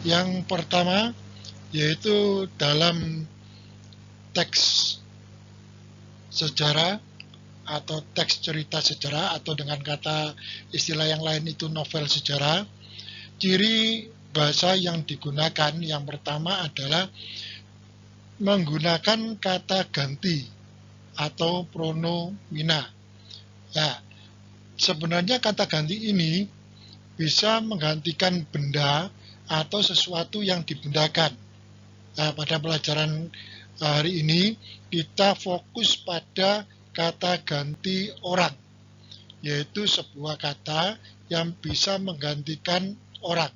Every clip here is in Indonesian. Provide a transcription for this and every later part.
Yang pertama yaitu dalam teks sejarah atau teks cerita sejarah, atau dengan kata istilah yang lain itu novel sejarah. Ciri bahasa yang digunakan yang pertama adalah menggunakan kata ganti atau pronomina. Ya, sebenarnya kata ganti ini bisa menggantikan benda atau sesuatu yang dibendakan. Nah, pada pelajaran hari ini kita fokus pada kata ganti orang, yaitu sebuah kata yang bisa menggantikan orang.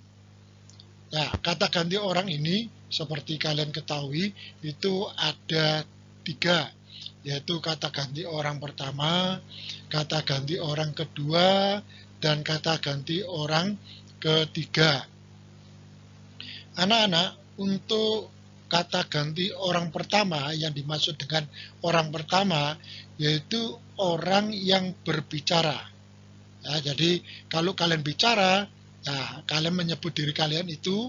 Nah, kata ganti orang ini seperti kalian ketahui itu ada 3, yaitu kata ganti orang pertama, kata ganti orang kedua, dan kata ganti orang ketiga. Anak-anak, untuk kata ganti orang pertama, yang dimaksud dengan orang pertama yaitu orang yang berbicara. Ya, jadi kalau kalian bicara, nah, kalian menyebut diri kalian itu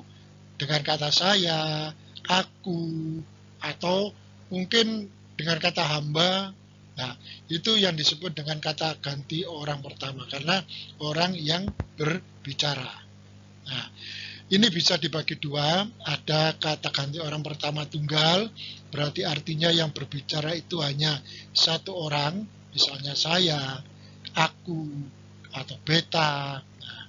dengan kata saya, aku, atau mungkin dengan kata hamba. Nah, itu yang disebut dengan kata ganti orang pertama, karena orang yang berbicara. Nah, ini bisa dibagi 2, ada kata ganti orang pertama tunggal, berarti artinya yang berbicara itu hanya satu orang, misalnya saya, aku, atau beta. Nah,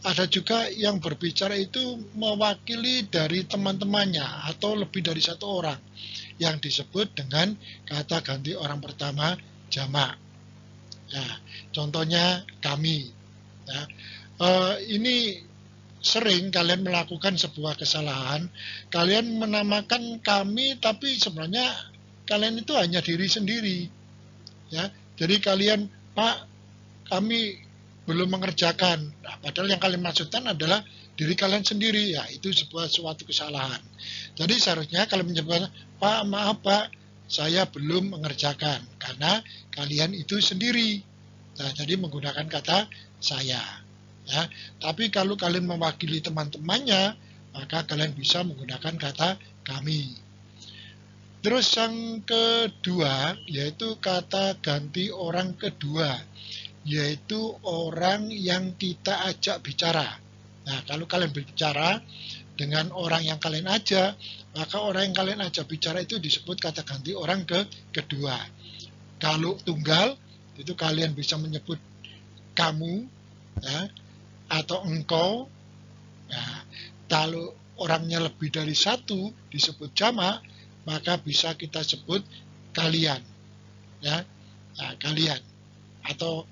ada juga yang berbicara itu mewakili dari teman-temannya atau lebih dari satu orang, yang disebut dengan kata ganti orang pertama jamak. Nah, contohnya kami. Nah, ini sering kalian melakukan sebuah kesalahan, kalian menamakan kami tapi sebenarnya kalian itu hanya diri sendiri. Ya, jadi kalian, Pak, kami belum mengerjakan. Nah, padahal yang kalian maksudkan adalah diri kalian sendiri. Ya, itu suatu kesalahan. Jadi seharusnya kalian menyebutkan, Pak, maaf Pak, saya belum mengerjakan, karena kalian itu sendiri. Nah, jadi menggunakan kata saya. Ya, tapi kalau kalian mewakili teman-temannya, maka kalian bisa menggunakan kata kami. Terus yang kedua, yaitu kata ganti orang kedua, yaitu orang yang kita ajak bicara. Nah, kalau kalian berbicara dengan orang yang kalian ajak, maka orang yang kalian ajak bicara itu disebut kata ganti orang kedua. Kalau tunggal, itu kalian bisa menyebut kamu, ya, atau engkau. Nah, kalau orangnya lebih dari satu disebut jamak, maka bisa kita sebut kalian, ya, nah, kalian atau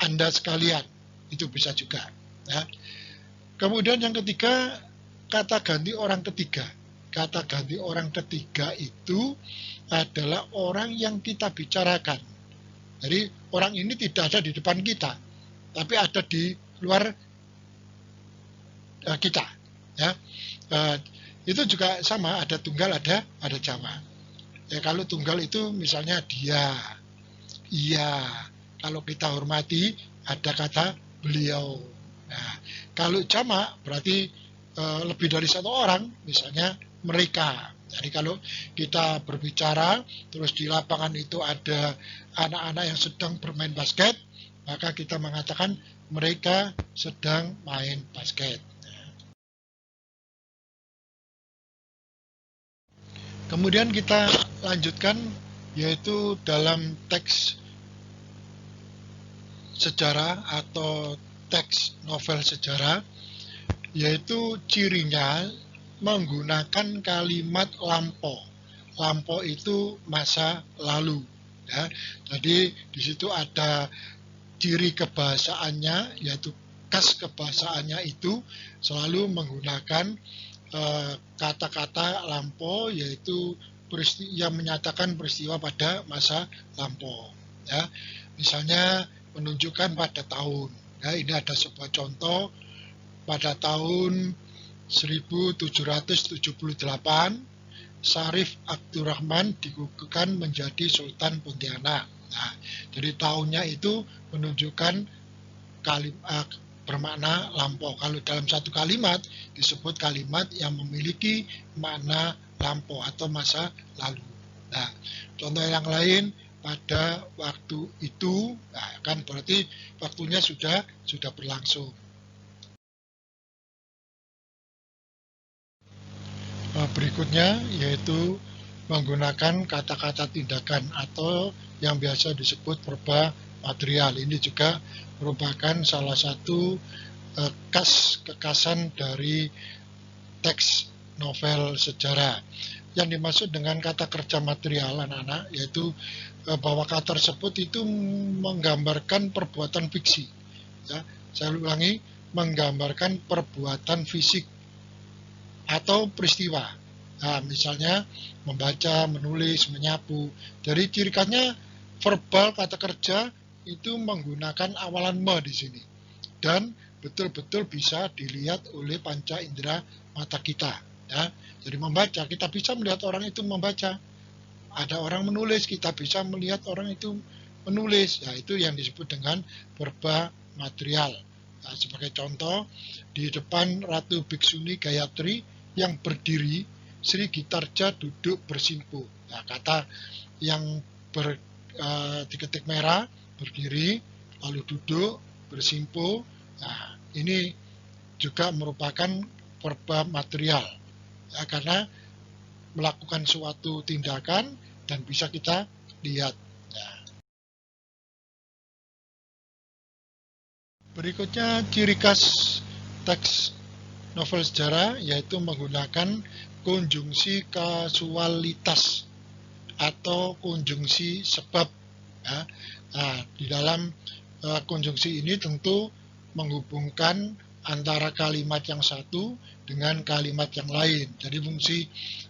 Anda sekalian, itu bisa juga. Ya. Kemudian yang ketiga, kata ganti orang ketiga. Kata ganti orang ketiga itu adalah orang yang kita bicarakan. Jadi orang ini tidak ada di depan kita, tapi ada di luar kita. Ya, itu juga sama, ada tunggal, ada jamak. Ya, kalau tunggal itu misalnya dia, iya. Kalau kita hormati, ada kata beliau. Nah, kalau jamak berarti lebih dari satu orang, misalnya mereka. Jadi kalau kita berbicara, terus di lapangan itu ada anak-anak yang sedang bermain basket, maka kita mengatakan mereka sedang main basket. Kemudian kita lanjutkan, yaitu dalam teks sejarah atau teks novel sejarah, yaitu cirinya menggunakan kalimat lampau. Lampau itu masa lalu. Ya. Jadi di situ ada ciri kebahasaannya, yaitu khas kebahasaannya itu selalu menggunakan kata-kata lampau, yaitu yang menyatakan peristiwa pada masa lampau. Ya. Misalnya menunjukkan pada tahun. Ya, ini ada sebuah contoh. Pada tahun 1778, Syarif Abdurrahman dikukuhkan menjadi Sultan Pontianak. Nah, jadi tahunnya itu menunjukkan bermakna lampau. Kalau dalam satu kalimat disebut kalimat yang memiliki makna lampau atau masa lalu. Nah, contoh yang lain, pada waktu itu, nah, kan berarti waktunya sudah berlangsung. Berikutnya yaitu menggunakan kata-kata tindakan atau yang biasa disebut verba material. Ini juga merupakan salah satu kekasan dari teks novel sejarah. Yang dimaksud dengan kata kerja material, anak-anak, yaitu bahwa kata tersebut itu menggambarkan perbuatan fiksi. Ya, saya ulangi, menggambarkan perbuatan fisik atau peristiwa. Nah, misalnya membaca, menulis, menyapu. Jadi ciri khasnya verbal kata kerja itu menggunakan awalan me di sini. Dan betul-betul bisa dilihat oleh panca indera mata kita. Ya. Jadi membaca, kita bisa melihat orang itu membaca. Ada orang menulis, kita bisa melihat orang itu menulis. Ya, itu yang disebut dengan verba material. Nah, sebagai contoh, di depan Ratu Biksuni Gayatri yang berdiri, Sri Gitarja duduk bersimpu. Nah, kata yang diketik merah, berdiri, lalu duduk, bersimpu. Nah, ini juga merupakan verba material. Ya, karena melakukan suatu tindakan dan bisa kita lihat. Ya. Berikutnya ciri khas teks novel sejarah yaitu menggunakan konjungsi kasualitas atau konjungsi sebab. Ya. Nah, di dalam konjungsi ini tentu menghubungkan antara kalimat yang satu dengan kalimat yang lain. Jadi fungsi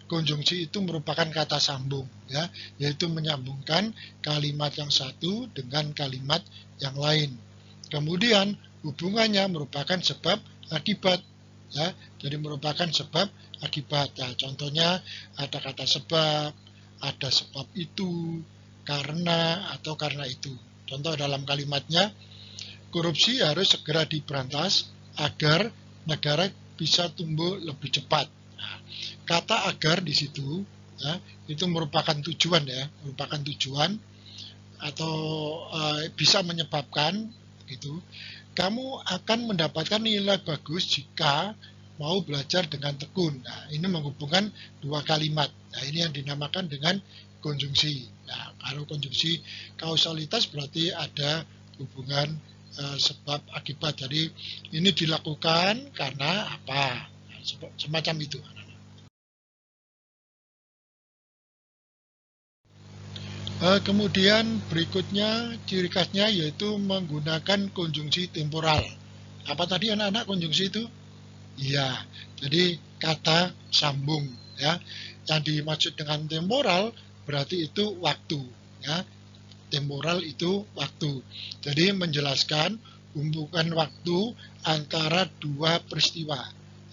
konjungsi itu merupakan kata sambung, ya, yaitu menyambungkan kalimat yang satu dengan kalimat yang lain. Kemudian hubungannya merupakan sebab akibat, ya. Jadi merupakan sebab akibat. Ya, contohnya ada kata sebab, ada sebab itu, karena atau karena itu. Contoh dalam kalimatnya, korupsi harus segera diberantas agar negara bisa tumbuh lebih cepat. Nah, kata agar di situ, ya, itu merupakan tujuan, ya, merupakan tujuan atau bisa menyebabkan gitu. Kamu akan mendapatkan nilai bagus jika mau belajar dengan tekun. Nah, ini menghubungkan dua kalimat. Nah, ini yang dinamakan dengan konjungsi. Nah, kalau konjungsi kausalitas berarti ada hubungan sebab akibat. Jadi ini dilakukan karena apa? Nah, semacam itu. Kemudian berikutnya ciri khasnya yaitu menggunakan konjungsi temporal. Apa tadi anak-anak konjungsi itu? Iya, jadi kata sambung, ya. Yang dimaksud dengan temporal berarti itu waktu, ya. Temporal itu waktu. Jadi menjelaskan hubungan waktu antara dua peristiwa.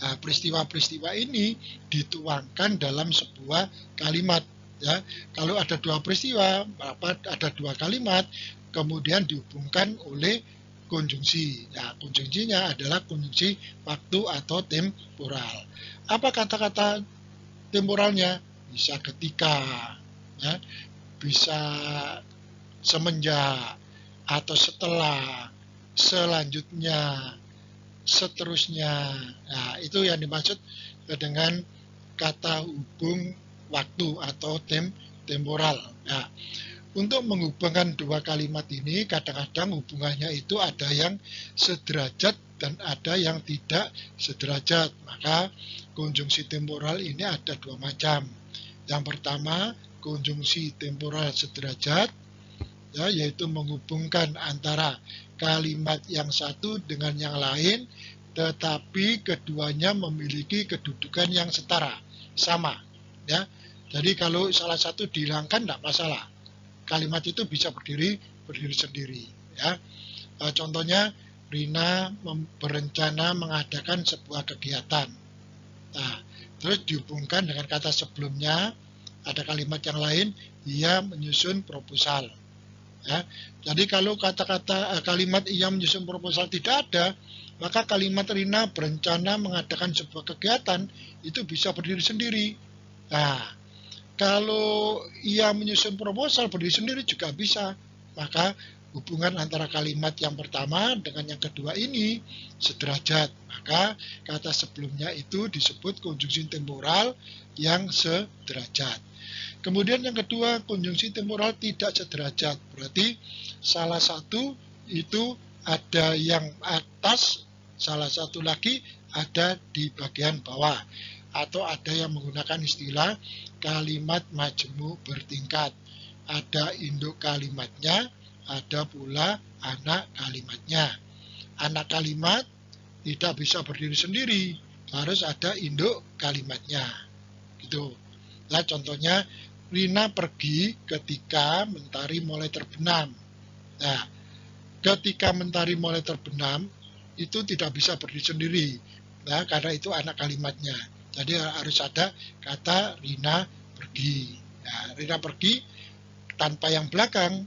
Nah, peristiwa-peristiwa ini dituangkan dalam sebuah kalimat. Ya, kalau ada dua peristiwa, ada dua kalimat, kemudian dihubungkan oleh konjungsi. Nah, konjungsinya adalah konjungsi waktu atau temporal. Apa kata-kata temporalnya? Bisa ketika, ya, bisa semenjak, atau setelah, selanjutnya, seterusnya. Nah, itu yang dimaksud dengan kata hubung waktu atau temporal. Nah, untuk menghubungkan dua kalimat ini, kadang-kadang hubungannya itu ada yang sederajat dan ada yang tidak sederajat. Maka konjungsi temporal ini ada dua macam. Yang pertama, konjungsi temporal sederajat, ya, yaitu menghubungkan antara kalimat yang satu dengan yang lain, tetapi keduanya memiliki kedudukan yang setara, sama. Ya, jadi kalau salah satu dihilangkan tidak masalah. Kalimat itu bisa berdiri sendiri. Ya, contohnya Rina berencana mengadakan sebuah kegiatan. Nah, terus dihubungkan dengan kata sebelumnya, ada kalimat yang lain, ia menyusun proposal. Ya, jadi kalau kata-kata kalimat ia menyusun proposal tidak ada, maka kalimat Rina berencana mengadakan sebuah kegiatan itu bisa berdiri sendiri. Nah, kalau ia menyusun proposal berdiri sendiri juga bisa. Maka hubungan antara kalimat yang pertama dengan yang kedua ini sederajat. Maka kata sebelumnya itu disebut konjungsi temporal yang sederajat. Kemudian yang kedua, konjungsi temporal tidak sederajat. Berarti salah satu itu ada yang atas, salah satu lagi ada di bagian bawah. Atau ada yang menggunakan istilah kalimat majemuk bertingkat. Ada induk kalimatnya, ada pula anak kalimatnya. Anak kalimat tidak bisa berdiri sendiri, harus ada induk kalimatnya. Gitu. Nah, contohnya Rina pergi ketika mentari mulai terbenam. Nah, ketika mentari mulai terbenam itu tidak bisa berdiri sendiri. Nah, karena itu anak kalimatnya. Jadi harus ada kata Rina pergi. Nah, Rina pergi tanpa yang belakang,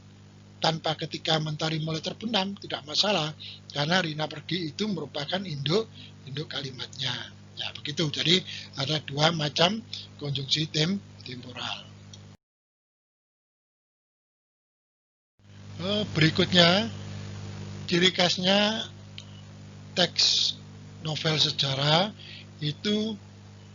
tanpa ketika mentari mulai terbenam, tidak masalah. Karena Rina pergi itu merupakan induk kalimatnya. Ya, begitu. Jadi ada dua macam konjungsi temporal. Berikutnya, ciri khasnya teks novel sejarah itu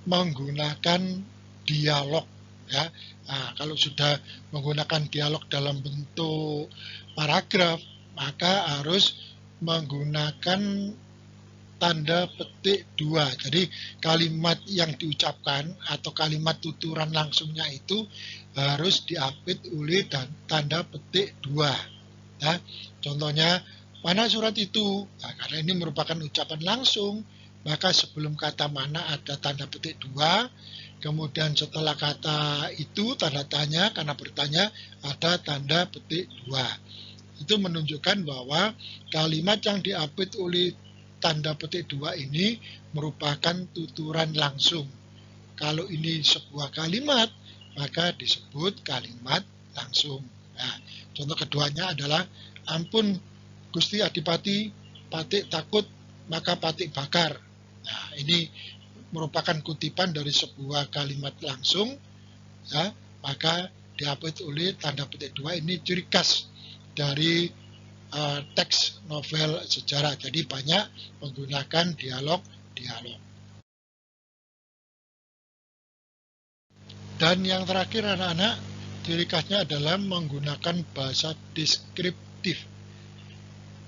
menggunakan dialog, ya. Nah, kalau sudah menggunakan dialog dalam bentuk paragraf, maka harus menggunakan tanda petik 2. Jadi kalimat yang diucapkan atau kalimat tuturan langsungnya itu harus diapit oleh tanda petik 2. Nah, contohnya, mana surat itu? Nah, karena ini merupakan ucapan langsung, maka sebelum kata mana ada tanda petik 2, kemudian setelah kata itu tanda tanya, karena bertanya ada tanda petik 2. Itu menunjukkan bahwa kalimat yang diapit oleh tanda petik 2 ini merupakan tuturan langsung. Kalau ini sebuah kalimat, maka disebut kalimat langsung. Nah, contoh keduanya adalah, ampun Gusti Adipati, patik takut maka patik bakar. Nah, ini merupakan kutipan dari sebuah kalimat langsung, ya, maka diapit oleh tanda petik 2. Ini ciri khas dari teks novel sejarah. Jadi banyak menggunakan dialog. Dan yang terakhir anak-anak, ciri khasnya adalah menggunakan bahasa deskriptif.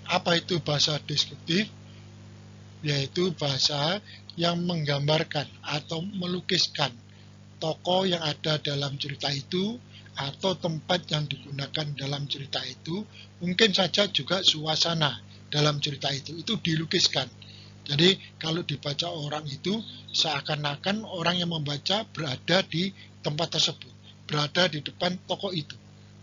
Apa itu bahasa deskriptif? Yaitu bahasa yang menggambarkan atau melukiskan tokoh yang ada dalam cerita itu atau tempat yang digunakan dalam cerita itu, mungkin saja juga suasana dalam cerita itu dilukiskan. Jadi kalau dibaca orang itu seakan-akan orang yang membaca berada di tempat tersebut, berada di depan tokoh itu,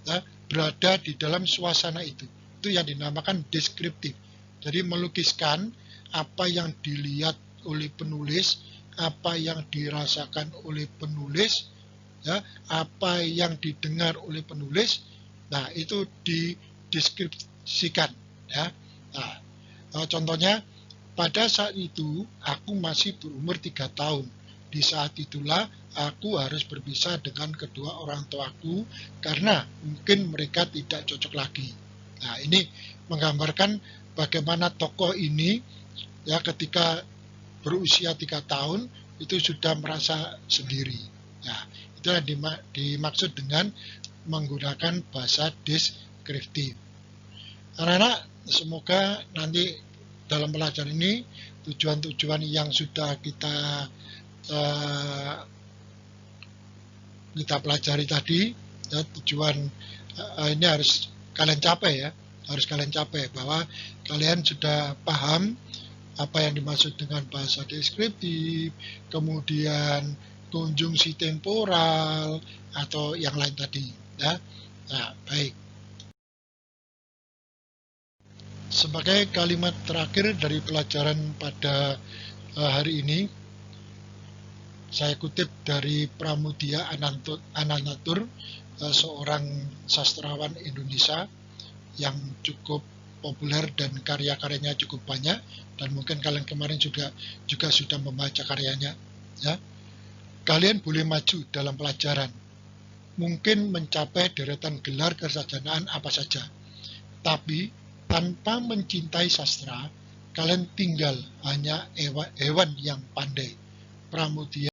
ya, berada di dalam suasana itu. Itu yang dinamakan deskriptif. Jadi melukiskan apa yang dilihat oleh penulis, apa yang dirasakan oleh penulis, ya, apa yang didengar oleh penulis. Nah, itu dideskripsikan, ya. Nah, contohnya, pada saat itu aku masih berumur 3 tahun. Di saat itulah aku harus berpisah dengan kedua orang tuaku karena mungkin mereka tidak cocok lagi. Nah, ini menggambarkan bagaimana tokoh ini, ya, ketika berusia 3 tahun itu sudah merasa sendiri. Nah, itu yang dimaksud dengan menggunakan bahasa deskriptif. Anak-anak, semoga nanti dalam pelajaran ini tujuan-tujuan yang sudah kita pelajari tadi, ya, tujuan ini harus kalian capai, ya, harus kalian capai bahwa kalian sudah paham apa yang dimaksud dengan bahasa deskriptif, kemudian konjungsi temporal atau yang lain tadi, ya. Nah, baik. Sebagai kalimat terakhir dari pelajaran pada hari ini, saya kutip dari Pramudia Anantatur, seorang sastrawan Indonesia yang cukup populer dan karya-karyanya cukup banyak, dan mungkin kalian kemarin juga sudah membaca karyanya, ya. Kalian boleh maju dalam pelajaran, mungkin mencapai deretan gelar kesarjanaan apa saja, tapi tanpa mencintai sastra, kalian tinggal hanya hewan yang pandai. Pramudia.